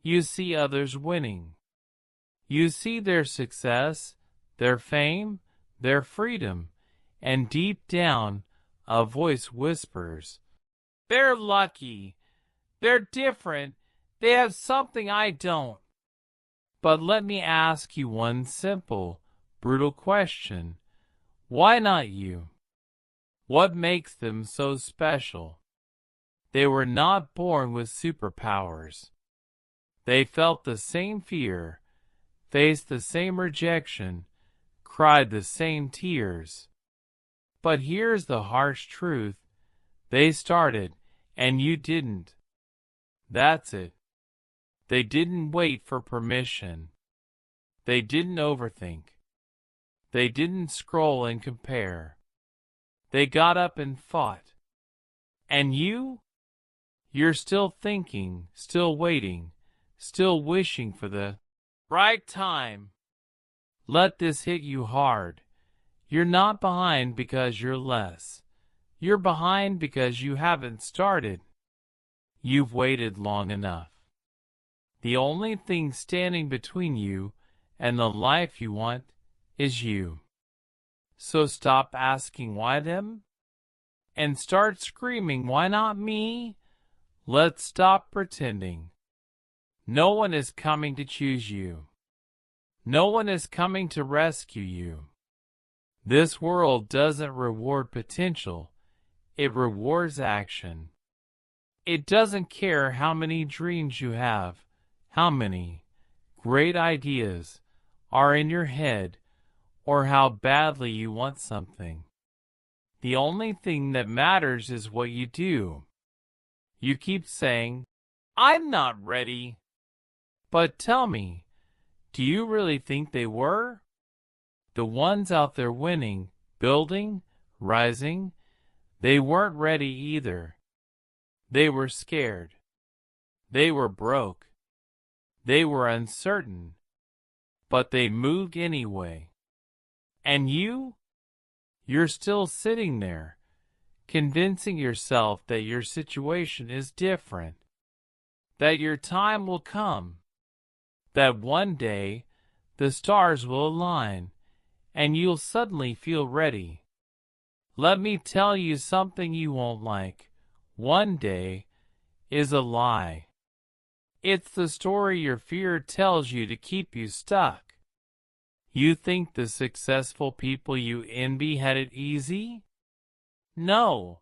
You see others winning. You see their success, their fame, their freedom, and deep down, a voice whispers, "They're lucky. They're different. They have something I don't." But let me ask you one simple, brutal question. Why not you? What makes them so special? They were not born with superpowers. They felt the same fear, faced the same rejection, cried the same tears. But here's the harsh truth. They started, and you didn't. That's it. They didn't wait for permission. They didn't overthink. They didn't scroll and compare. They got up and fought. And you? You're still thinking, still waiting, still wishing for the right time. Let this hit you hard. You're not behind because you're less. You're behind because you haven't started. You've waited long enough. The only thing standing between you and the life you want is you. So stop asking why them and start screaming, why not me? Let's stop pretending. No one is coming to choose you. No one is coming to rescue you. This world doesn't reward potential. It rewards action. It doesn't care how many dreams you have, how many great ideas are in your head, or how badly you want something. The only thing that matters is what you do. You keep saying, "I'm not ready." But tell me, do you really think they were? The ones out there winning, building, rising, they weren't ready either. They were scared. They were broke. They were uncertain. But they moved anyway. And you? You're still sitting there, convincing yourself that your situation is different, that your time will come, that one day the stars will align and you'll suddenly feel ready. Let me tell you something you won't like. One day is a lie. It's the story your fear tells you to keep you stuck. You think the successful people you envy had it easy? No.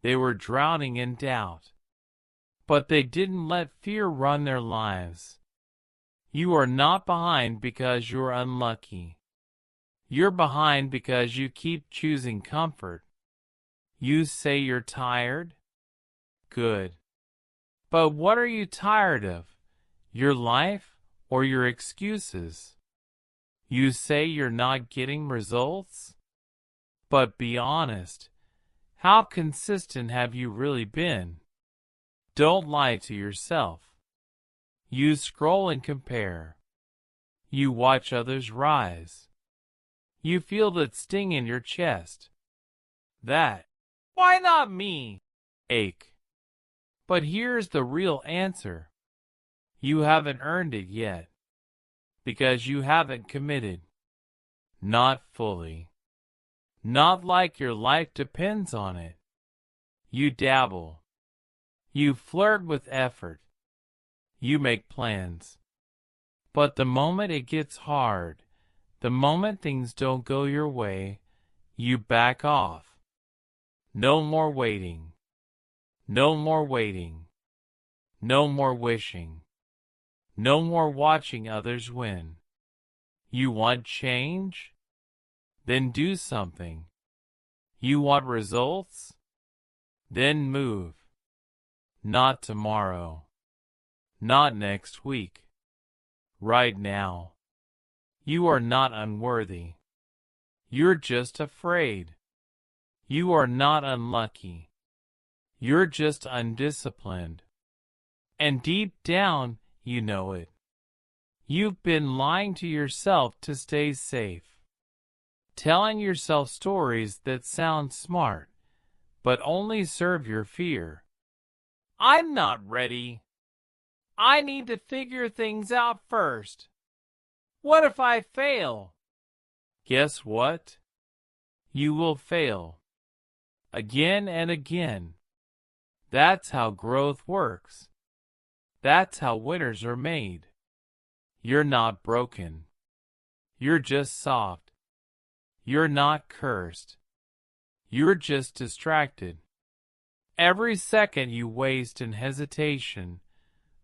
They were drowning in doubt. But they didn't let fear run their lives. You are not behind because you're unlucky. You're behind because you keep choosing comfort. You say you're tired? Good. But what are you tired of? Your life or your excuses? You say you're not getting results? But be honest. How consistent have you really been? Don't lie to yourself. You scroll and compare. You watch others rise. You feel that sting in your chest. That, "Why not me?" ache. But here's the real answer. You haven't earned it yet. Because you haven't committed. Not fully. Not like your life depends on it. You dabble. You flirt with effort. You make plans. But the moment it gets hard, the moment things don't go your way, you back off. No more waiting. No more waiting. No more wishing. No more watching others win. You want change? Then do something. You want results? Then move. Not tomorrow. Not next week. Right now. You are not unworthy. You're just afraid. You are not unlucky. You're just undisciplined. And deep down, you know it. You've been lying to yourself to stay safe. Telling yourself stories that sound smart, but only serve your fear. "I'm not ready." I need to figure things out first. What if I fail? Guess what? You will fail. Again and again. That's how growth works. That's how winners are made. You're not broken. You're just soft. You're not cursed. You're just distracted. Every second you waste in hesitation,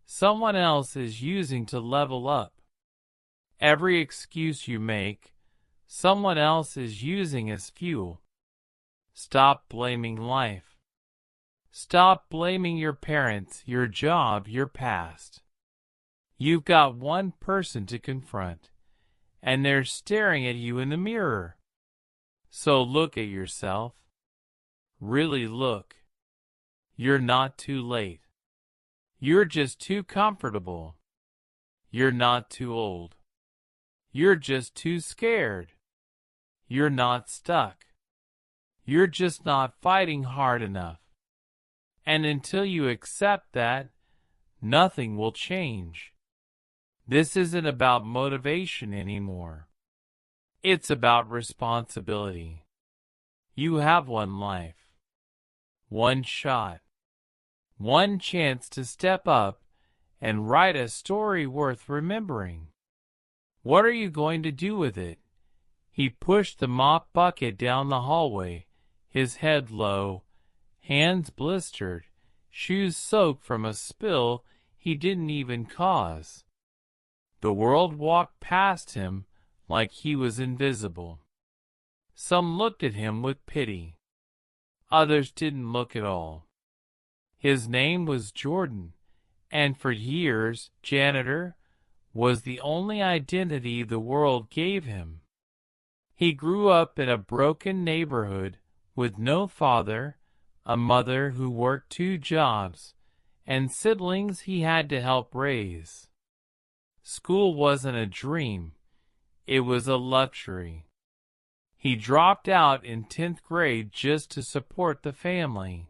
someone else is using to level up. Every excuse you make, someone else is using as fuel. Stop blaming life. Stop blaming your parents, your job, your past. You've got one person to confront, and they're staring at you in the mirror. So look at yourself. Really look. You're not too late. You're just too comfortable. You're not too old. You're just too scared. You're not stuck. You're just not fighting hard enough. And until you accept that, nothing will change. This isn't about motivation anymore. It's about responsibility. You have one life, one shot, one chance to step up and write a story worth remembering. What are you going to do with it? He pushed the mop bucket down the hallway, his head low, hands blistered, shoes soaked from a spill he didn't even cause. The world walked past him like he was invisible. Some looked at him with pity. Others didn't look at all. His name was Jordan, and for years, janitor was the only identity the world gave him. He grew up in a broken neighborhood with no father, a mother who worked 2 jobs, and siblings he had to help raise. School wasn't a dream, it was a luxury. He dropped out in 10th grade just to support the family.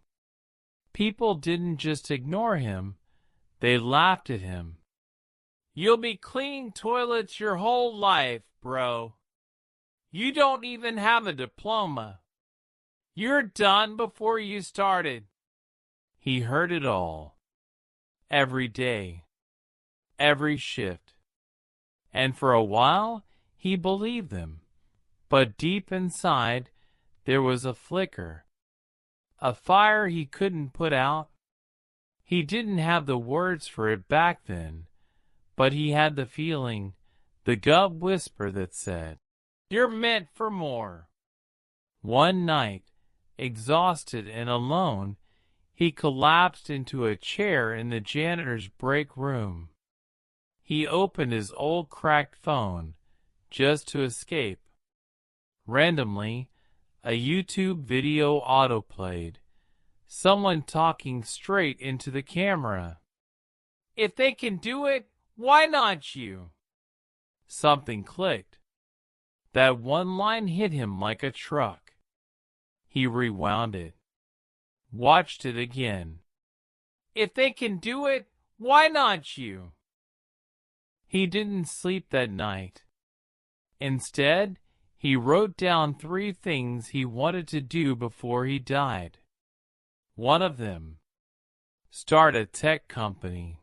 People didn't just ignore him, they laughed at him. You'll be cleaning toilets your whole life, bro. You don't even have a diploma. You're done before you started. He heard it all. Every day. Every shift. And for a while, he believed them. But deep inside, there was a flicker. A fire he couldn't put out. He didn't have the words for it back then, but he had the feeling, the gut whisper that said, "You're meant for more." One night, exhausted and alone, he collapsed into a chair in the janitor's break room. He opened his old cracked phone, just to escape. Randomly, a YouTube video autoplayed, someone talking straight into the camera. If they can do it, why not you? Something clicked. That one line hit him like a truck. He rewound it. Watched it again. If they can do it, why not you? He didn't sleep that night. Instead, he wrote down 3 things he wanted to do before he died. One of them, start a tech company.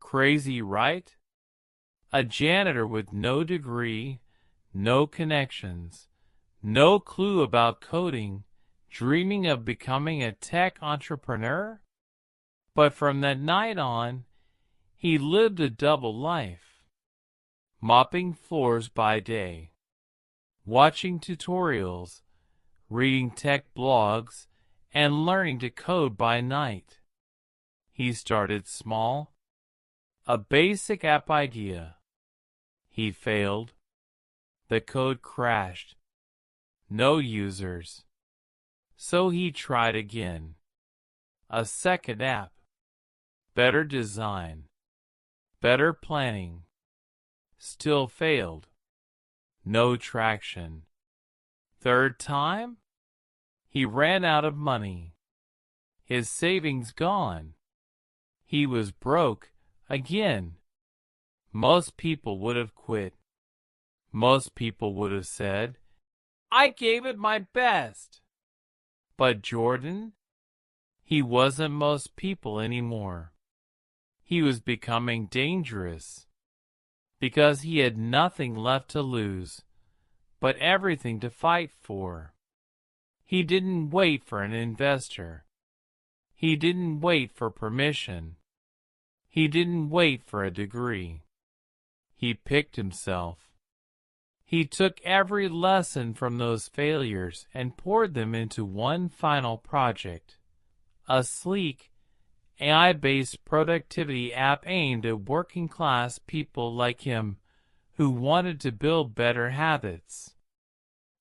Crazy, right? A janitor with no degree, no connections, no clue about coding, dreaming of becoming a tech entrepreneur? But from that night on, he lived a double life. Mopping floors by day, watching tutorials, reading tech blogs, and learning to code by night. He started small. A basic app idea. He failed. The code crashed. No users. So he tried again. A second app. Better design. Better planning. Still failed. No traction. Third time? He ran out of money. His savings gone. He was broke, again. Most people would have quit. Most people would have said, I gave it my best. But Jordan, he wasn't most people anymore. He was becoming dangerous because he had nothing left to lose, but everything to fight for. He didn't wait for an investor. He didn't wait for permission. He didn't wait for a degree. He picked himself. He took every lesson from those failures and poured them into one final project, a sleek, AI-based productivity app aimed at working-class people like him who wanted to build better habits.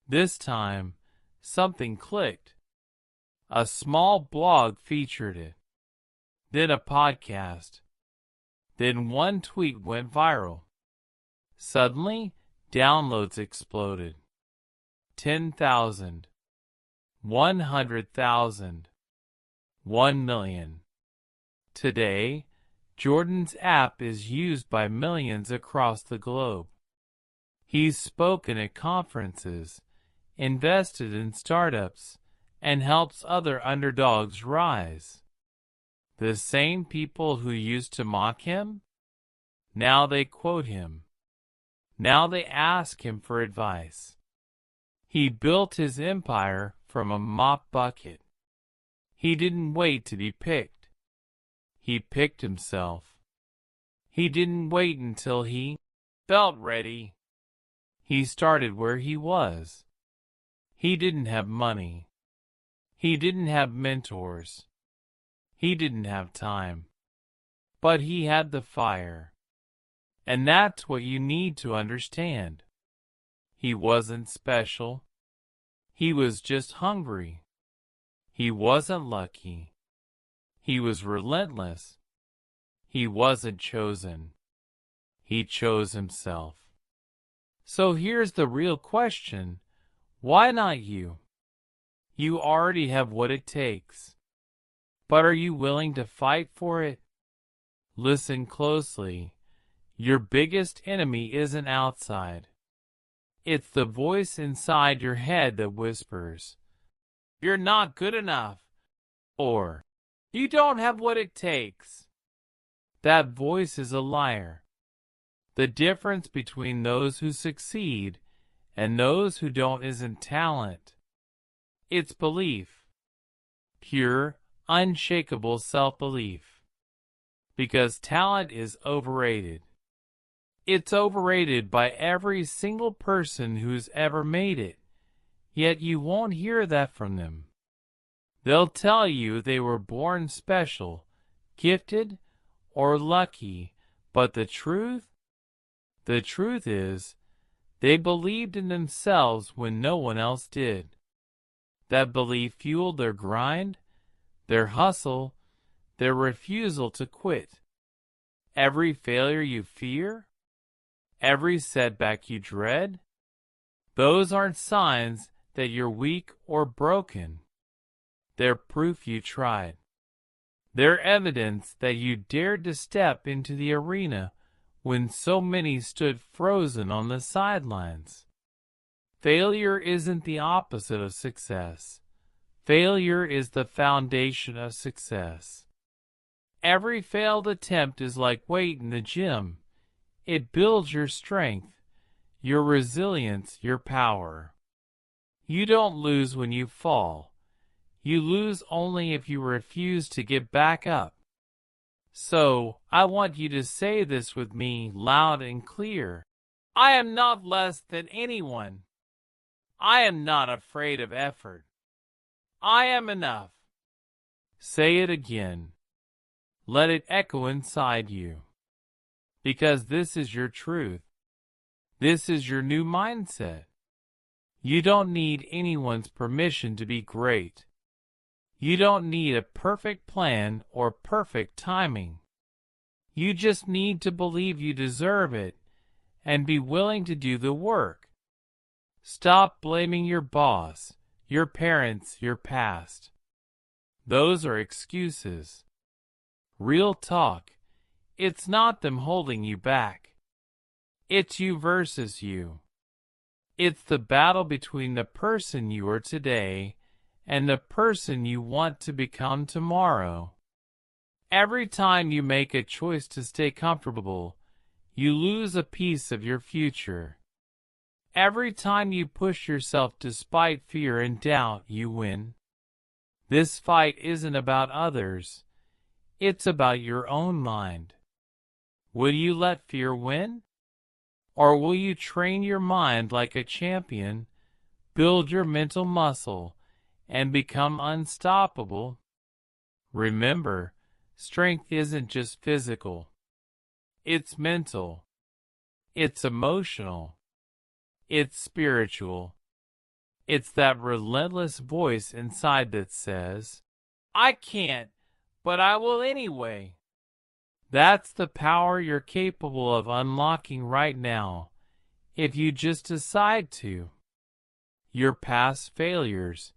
This time, something clicked. A small blog featured it. Then a podcast. Then one tweet went viral. Suddenly, downloads exploded. 10,000. 100,000. 1 million. Today, Jordan's app is used by millions across the globe. He's spoken at conferences, invested in startups, and helps other underdogs rise. The same people who used to mock him? Now they quote him. Now they ask him for advice. He built his empire from a mop bucket. He didn't wait to be picked. He picked himself. He didn't wait until he felt ready. He started where he was. He didn't have money. He didn't have mentors. He didn't have time. But he had the fire. And that's what you need to understand. He wasn't special. He was just hungry. He wasn't lucky. He was relentless. He wasn't chosen. He chose himself. So here's the real question. Why not you? You already have what it takes. But are you willing to fight for it? Listen closely. Your biggest enemy isn't outside. It's the voice inside your head that whispers, "You're not good enough," or "You don't have what it takes." That voice is a liar. The difference between those who succeed and those who don't isn't talent. It's belief. Pure, unshakable self-belief. Because talent is overrated. It's overrated by every single person who's ever made it, yet you won't hear that from them. They'll tell you they were born special, gifted, or lucky, but the truth is, they believed in themselves when no one else did. That belief fueled their grind, their hustle, their refusal to quit. Every failure you fear, every setback you dread, those aren't signs that you're weak or broken. They're proof you tried. They're evidence that you dared to step into the arena when so many stood frozen on the sidelines. Failure isn't the opposite of success. Failure is the foundation of success. Every failed attempt is like weight in the gym. It builds your strength, your resilience, your power. You don't lose when you fall. You lose only if you refuse to get back up. So, I want you to say this with me loud and clear. I am not less than anyone. I am not afraid of effort. I am enough. Say it again. Let it echo inside you. Because this is your truth. This is your new mindset. You don't need anyone's permission to be great. You don't need a perfect plan or perfect timing. You just need to believe you deserve it and be willing to do the work. Stop blaming your boss, your parents, your past. Those are excuses. Real talk. It's not them holding you back. It's you versus you. It's the battle between the person you are today and the person you want to become tomorrow. Every time you make a choice to stay comfortable, you lose a piece of your future. Every time you push yourself despite fear and doubt, you win. This fight isn't about others. It's about your own mind. Will you let fear win? Or will you train your mind like a champion, build your mental muscle, and become unstoppable? Remember, strength isn't just physical. It's mental. It's emotional. It's spiritual. It's that relentless voice inside that says, I can't, but I will anyway. That's the power you're capable of unlocking right now, if you just decide to. Your past failures,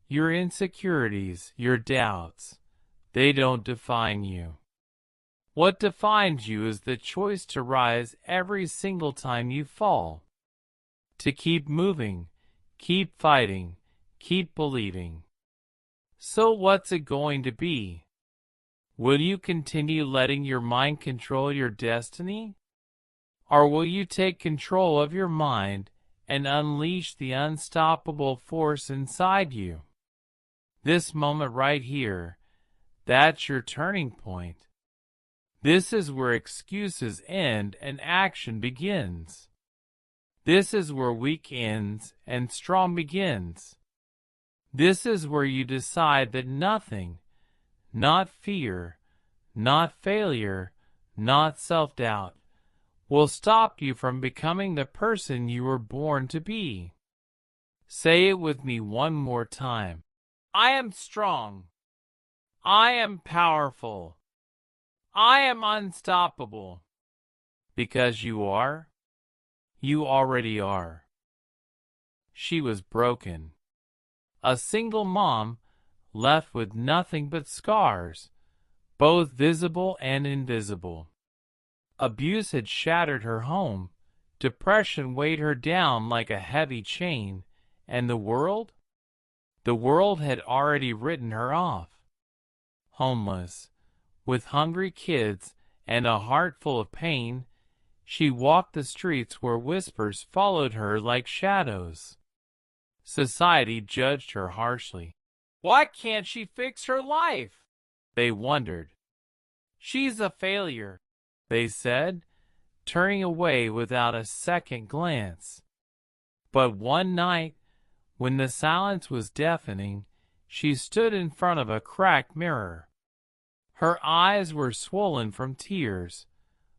your insecurities, your doubts, they don't define you. What defines you is the choice to rise every single time you fall. To keep moving, keep fighting, keep believing. So what's it going to be? Will you continue letting your mind control your destiny? Or will you take control of your mind and unleash the unstoppable force inside you? This moment right here, that's your turning point. This is where excuses end and action begins. This is where weak ends and strong begins. This is where you decide that nothing, not fear, not failure, not self-doubt, will stop you from becoming the person you were born to be. Say it with me one more time. I am strong. I am powerful. I am unstoppable. Because you are. You already are. She was broken. A single mom, left with nothing but scars, both visible and invisible. Abuse had shattered her home, depression weighed her down like a heavy chain, and the world? The world had already written her off. Homeless, with hungry kids and a heart full of pain, she walked the streets where whispers followed her like shadows. Society judged her harshly. Why can't she fix her life? They wondered. She's a failure, they said, turning away without a second glance. But one night, when the silence was deafening, she stood in front of a cracked mirror. Her eyes were swollen from tears,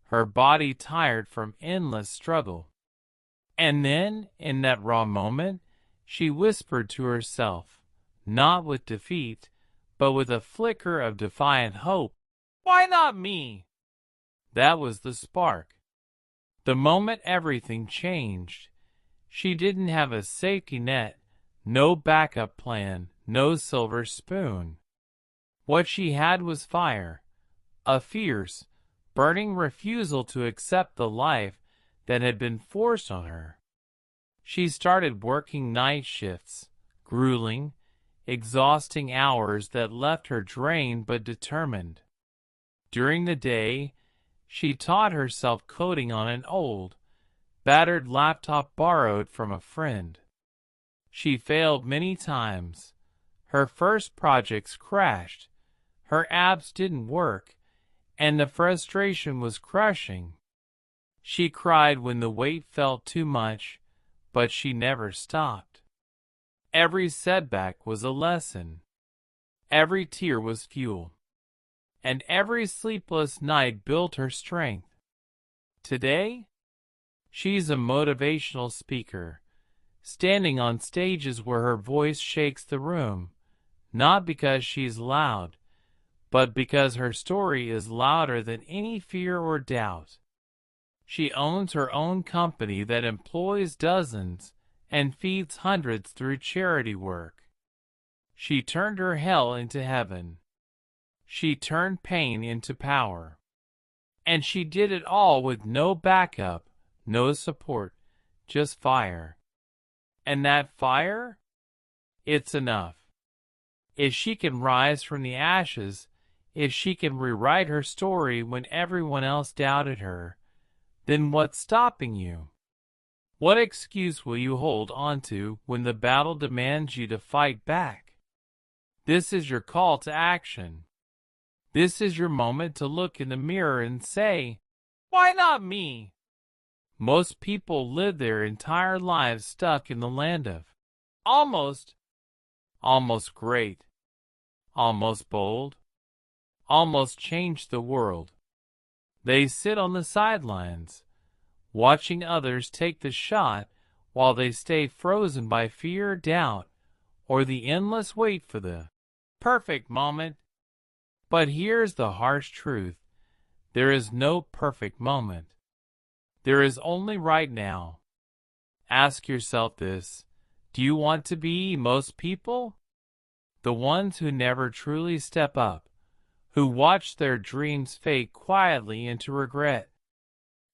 her body tired from endless struggle. And then, in that raw moment, she whispered to herself, not with defeat, but with a flicker of defiant hope, why not me? That was the spark. The moment everything changed. She didn't have a safety net, no backup plan, no silver spoon. What she had was fire, a fierce, burning refusal to accept the life that had been forced on her. She started working night shifts, grueling, exhausting hours that left her drained but determined. During the day, she taught herself coding on an old, battered laptop borrowed from a friend. She failed many times. Her first projects crashed, her apps didn't work, and the frustration was crushing. She cried when the weight felt too much, but she never stopped. Every setback was a lesson. Every tear was fuel. And every sleepless night built her strength. Today, she's a motivational speaker, standing on stages where her voice shakes the room, not because she's loud, but because her story is louder than any fear or doubt. She owns her own company that employs dozens and feeds hundreds through charity work. She turned her hell into heaven. She turned pain into power. And she did it all with no backup, no support, just fire. And that fire? It's enough. If she can rise from the ashes, if she can rewrite her story when everyone else doubted her, then what's stopping you? What excuse will you hold on to when the battle demands you to fight back? This is your call to action. This is your moment to look in the mirror and say, "Why not me?" Most people live their entire lives stuck in the land of almost, almost great, almost bold, almost change the world. They sit on the sidelines, watching others take the shot while they stay frozen by fear, doubt, or the endless wait for the perfect moment. But here's the harsh truth. There is no perfect moment. There is only right now. Ask yourself this. Do you want to be most people? The ones who never truly step up, who watch their dreams fade quietly into regret?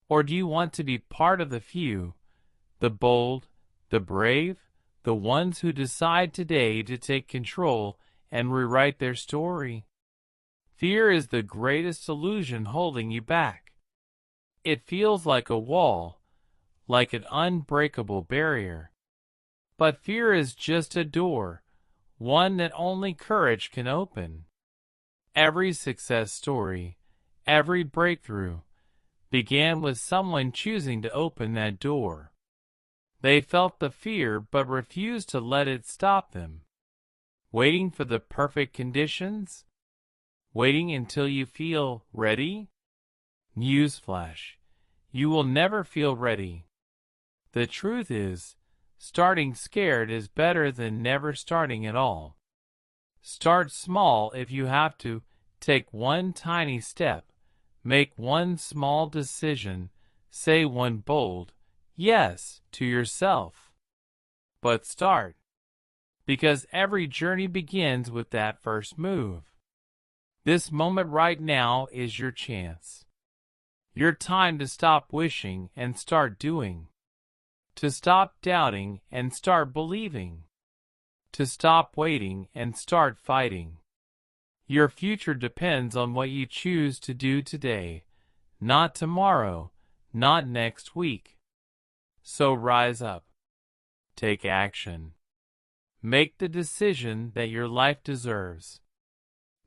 Or do you want to be part of the few, the bold, the brave, the ones who decide today to take control and rewrite their story? Fear is the greatest illusion holding you back. It feels like a wall, like an unbreakable barrier. But fear is just a door, one that only courage can open. Every success story, every breakthrough, began with someone choosing to open that door. They felt the fear but refused to let it stop them. Waiting for the perfect conditions? Waiting until you feel ready? Newsflash. You will never feel ready. The truth is, starting scared is better than never starting at all. Start small if you have to. Take one tiny step. Make one small decision. Say one bold yes to yourself. But start. Because every journey begins with that first move. This moment right now is your chance. Your time to stop wishing and start doing. To stop doubting and start believing. To stop waiting and start fighting. Your future depends on what you choose to do today, not tomorrow, not next week. So rise up. Take action. Make the decision that your life deserves.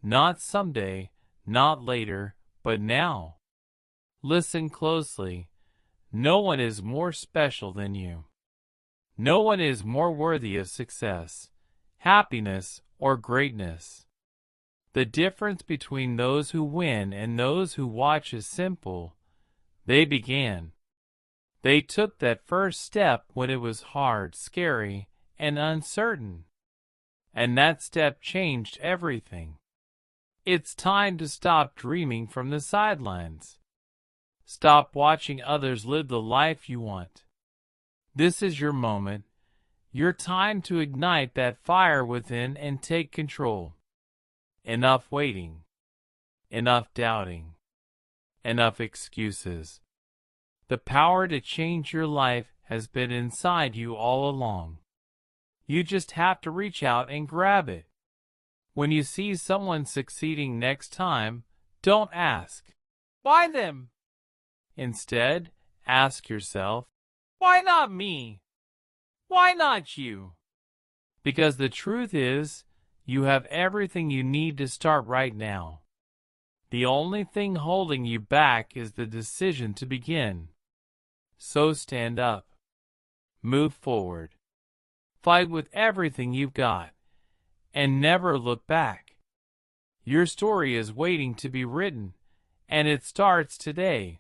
Not someday, not later, but now. Listen closely. No one is more special than you. No one is more worthy of success, happiness, or greatness. The difference between those who win and those who watch is simple. They began. They took that first step when it was hard, scary, and uncertain. And that step changed everything. It's time to stop dreaming from the sidelines. Stop watching others live the life you want. This is your moment, your time to ignite that fire within and take control. Enough waiting. Enough doubting. Enough excuses. The power to change your life has been inside you all along. You just have to reach out and grab it. When you see someone succeeding next time, don't ask, "Why them?" Instead, ask yourself, "Why not me? Why not you?" Because the truth is, you have everything you need to start right now. The only thing holding you back is the decision to begin. So stand up. Move forward. Fight with everything you've got. And never look back. Your story is waiting to be written, and it starts today.